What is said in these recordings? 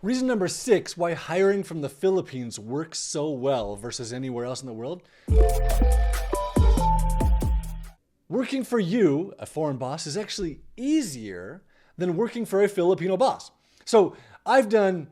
Reason number 6 why hiring from the Philippines works so well versus anywhere else in the world. Working for you, a foreign boss, is actually easier than working for a Filipino boss. So I've done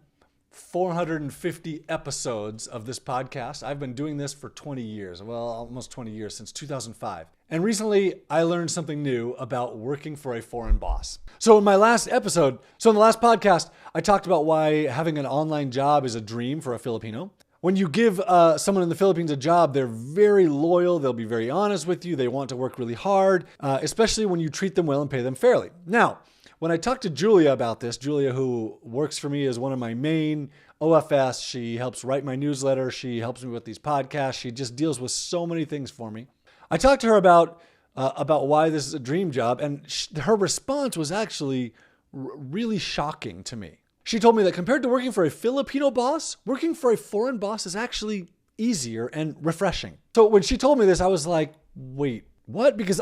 450 episodes of this podcast. I've been doing this for 20 years, well, almost 20 years, since 2005. And recently I learned something new about working for a foreign boss. So in the last podcast, I talked about why having an online job is a dream for a Filipino. When you give someone in the Philippines a job, they're very loyal. They'll be very honest with you. They want to work really hard, especially when you treat them well and pay them fairly. Now, when I talked to Julia about this, Julia, who works for me as one of my main OFS, she helps write my newsletter. She helps me with these podcasts. She just deals with so many things for me. I talked to her about why this is a dream job, and her response was actually really shocking to me. She told me that compared to working for a Filipino boss, working for a foreign boss is actually easier and refreshing. So when she told me this, I was like, wait, what? Because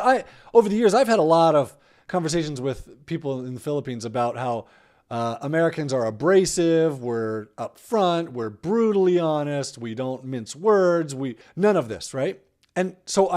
over the years, I've had a lot of conversations with people in the Philippines about how Americans are abrasive, we're upfront, we're brutally honest, we don't mince words, none of this, right? And so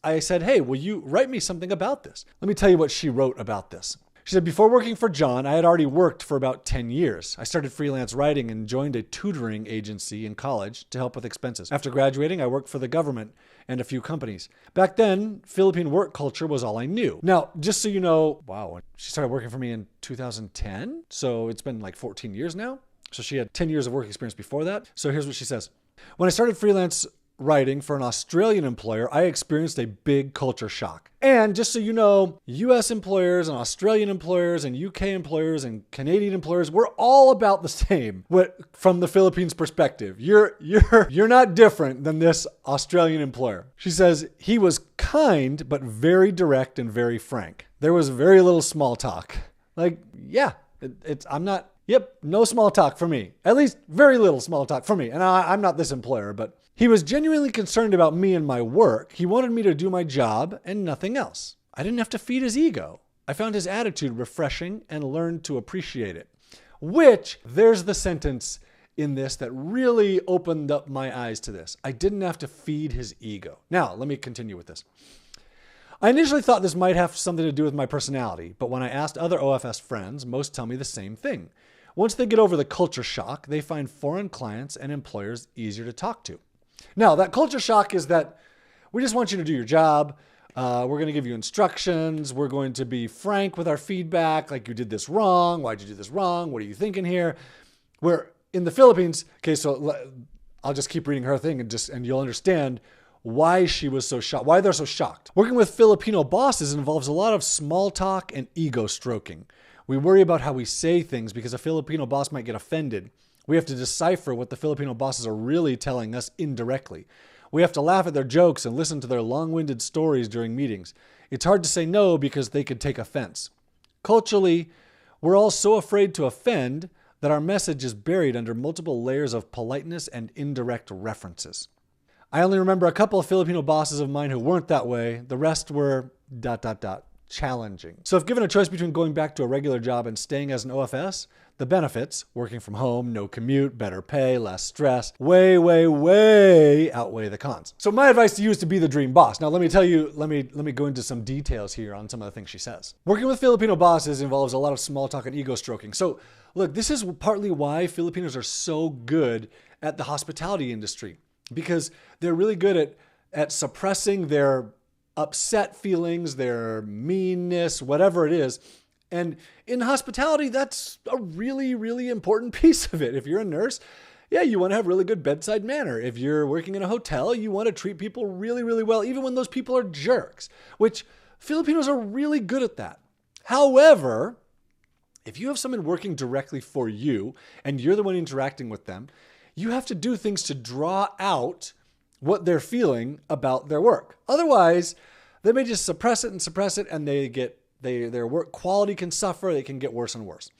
I said, hey, will you write me something about this? Let me tell you what she wrote about this. She said, before working for John, I had already worked for about 10 years. I started freelance writing and joined a tutoring agency in college to help with expenses. After graduating, I worked for the government and a few companies. Back then, Philippine work culture was all I knew. Now, just so you know, wow, she started working for me in 2010. So it's been like 14 years now. So she had 10 years of work experience before that. So here's what she says. When I started freelance writing for an Australian employer, I experienced a big culture shock. And just so you know, US employers and Australian employers and UK employers and Canadian employers, we're all about the same from the Philippines perspective. You're not different than this Australian employer. She says, he was kind, but very direct and very frank. There was very little small talk. No small talk for me. At least very little small talk for me. And I'm not this employer, but he was genuinely concerned about me and my work. He wanted me to do my job and nothing else. I didn't have to feed his ego. I found his attitude refreshing and learned to appreciate it. Which, there's the sentence in this that really opened up my eyes to this. I didn't have to feed his ego. Now, let me continue with this. I initially thought this might have something to do with my personality, but when I asked other OFS friends, most tell me the same thing. Once they get over the culture shock, they find foreign clients and employers easier to talk to. Now, that culture shock is that we just want you to do your job. We're going to give you instructions. We're going to be frank with our feedback. Like, you did this wrong. Why'd you do this wrong? What are you thinking here? Where in the Philippines, okay, so I'll just keep reading her thing and you'll understand why she was so shocked, why they're so shocked. Working with Filipino bosses involves a lot of small talk and ego stroking. We worry about how we say things because a Filipino boss might get offended. We have to decipher what the Filipino bosses are really telling us indirectly. We have to laugh at their jokes and listen to their long-winded stories during meetings. It's hard to say no because they could take offense. Culturally, we're all so afraid to offend that our message is buried under multiple layers of politeness and indirect references. I only remember a couple of Filipino bosses of mine who weren't that way. The rest were ... challenging. So if given a choice between going back to a regular job and staying as an OFS, the benefits, working from home, no commute, better pay, less stress, way outweigh the cons. So my advice to you is to be the dream boss. Now let me tell you, let me go into some details here on some of the things she says. Working with Filipino bosses involves a lot of small talk and ego stroking. So look, this is partly why Filipinos are so good at the hospitality industry, because they're really good at suppressing their upset feelings, their meanness, whatever it is. And in hospitality, that's a really, really important piece of it. If you're a nurse, yeah, you want to have really good bedside manner. If you're working in a hotel, you want to treat people really, really well, even when those people are jerks, which Filipinos are really good at that. However, if you have someone working directly for you and you're the one interacting with them, you have to do things to draw out what they're feeling about their work. Otherwise, they may just suppress it, and their work quality can suffer. They can get worse and worse.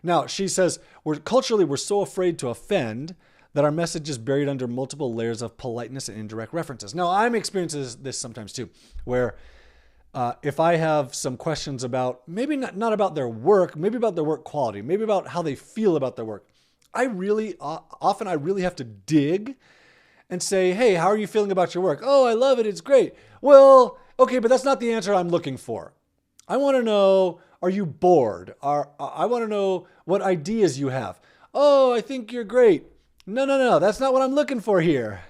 Now, she says, we're so afraid to offend that our message is buried under multiple layers of politeness and indirect references. Now, I'm experiencing this sometimes too, where if I have some questions about, maybe not about their work, maybe about their work quality, maybe about how they feel about their work, often I really have to dig and say, hey, how are you feeling about your work? Oh, I love it. It's great. Well, okay, but that's not the answer I'm looking for. I want to know, are you bored? I want to know what ideas you have. Oh, I think you're great. No. That's not what I'm looking for here.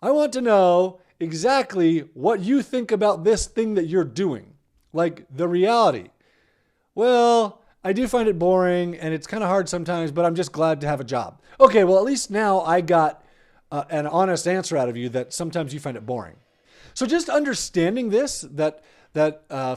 I want to know exactly what you think about this thing that you're doing. Like the reality. Well, I do find it boring and it's kind of hard sometimes, but I'm just glad to have a job. Okay, well, at least now I got an honest answer out of you that sometimes you find it boring. So just understanding this, that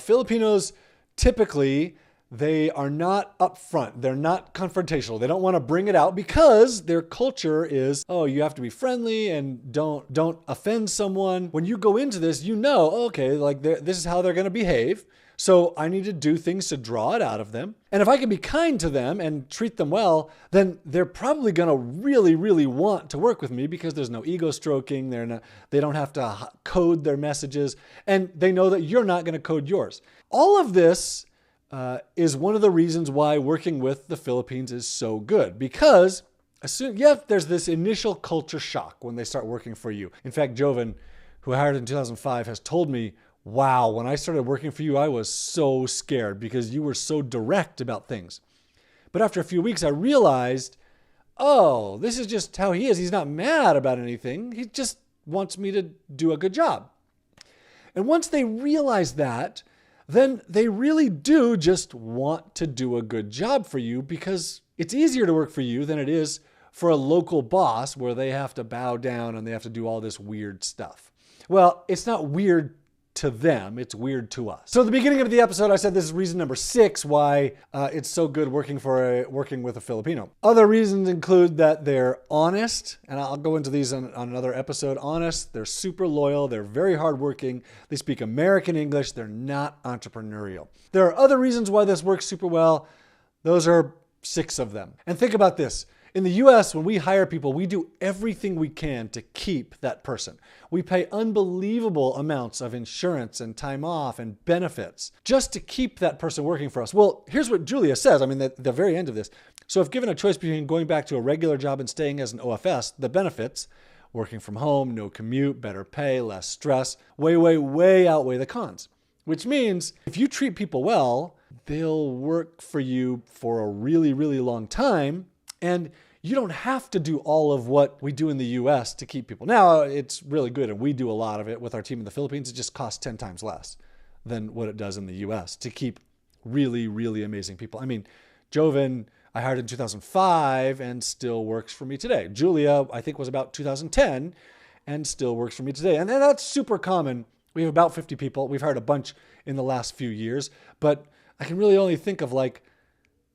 Filipinos typically, they are not upfront. They're not confrontational. They don't want to bring it out because their culture is, oh, you have to be friendly and don't offend someone. When you go into this, you know, okay, like this is how they're going to behave. So I need to do things to draw it out of them. And if I can be kind to them and treat them well, then they're probably going to really, really want to work with me because there's no ego stroking. They don't have to code their messages. And they know that you're not going to code yours. All of this is one of the reasons why working with the Philippines is so good. Because there's this initial culture shock when they start working for you. In fact, Joven, who I hired in 2005, has told me, wow, when I started working for you, I was so scared because you were so direct about things. But after a few weeks, I realized, oh, this is just how he is. He's not mad about anything. He just wants me to do a good job. And once they realize that, then they really do just want to do a good job for you because it's easier to work for you than it is for a local boss where they have to bow down and they have to do all this weird stuff. Well, it's not weird to them, it's weird to us. So at the beginning of the episode, I said this is reason number 6 why it's so good working with a Filipino. Other reasons include that they're honest, and I'll go into these on another episode. Honest, they're super loyal, they're very hardworking, they speak American English, they're not entrepreneurial. There are other reasons why this works super well. Those are 6 of them. And think about this. In the US, when we hire people, we do everything we can to keep that person. We pay unbelievable amounts of insurance and time off and benefits just to keep that person working for us. Well, here's what Julia says. I mean, the very end of this. So if given a choice between going back to a regular job and staying as an OFS, the benefits, working from home, no commute, better pay, less stress, way outweigh the cons. Which means if you treat people well, they'll work for you for a really, really long time. And you don't have to do all of what we do in the US to keep people. Now, it's really good, and we do a lot of it with our team in the Philippines. It just costs 10 times less than what it does in the US to keep really, really amazing people. I mean, Joven, I hired in 2005 and still works for me today. Julia, I think, was about 2010 and still works for me today. And that's super common. We have about 50 people. We've hired a bunch in the last few years, but I can really only think of like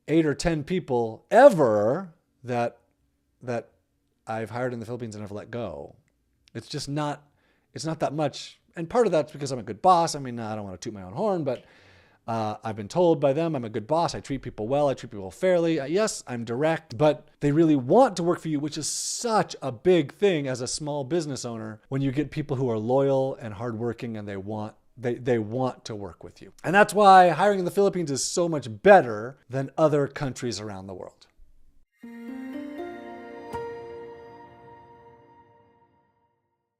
8 or 10 people ever that I've hired in the Philippines and I've let go. It's just not, it's not that much. And part of that's because I'm a good boss. I mean, I don't want to toot my own horn, but I've been told by them I'm a good boss. I treat people well. I treat people fairly. Yes, I'm direct, but they really want to work for you, which is such a big thing as a small business owner when you get people who are loyal and hardworking and they want to work with you. And that's why hiring in the Philippines is so much better than other countries around the world.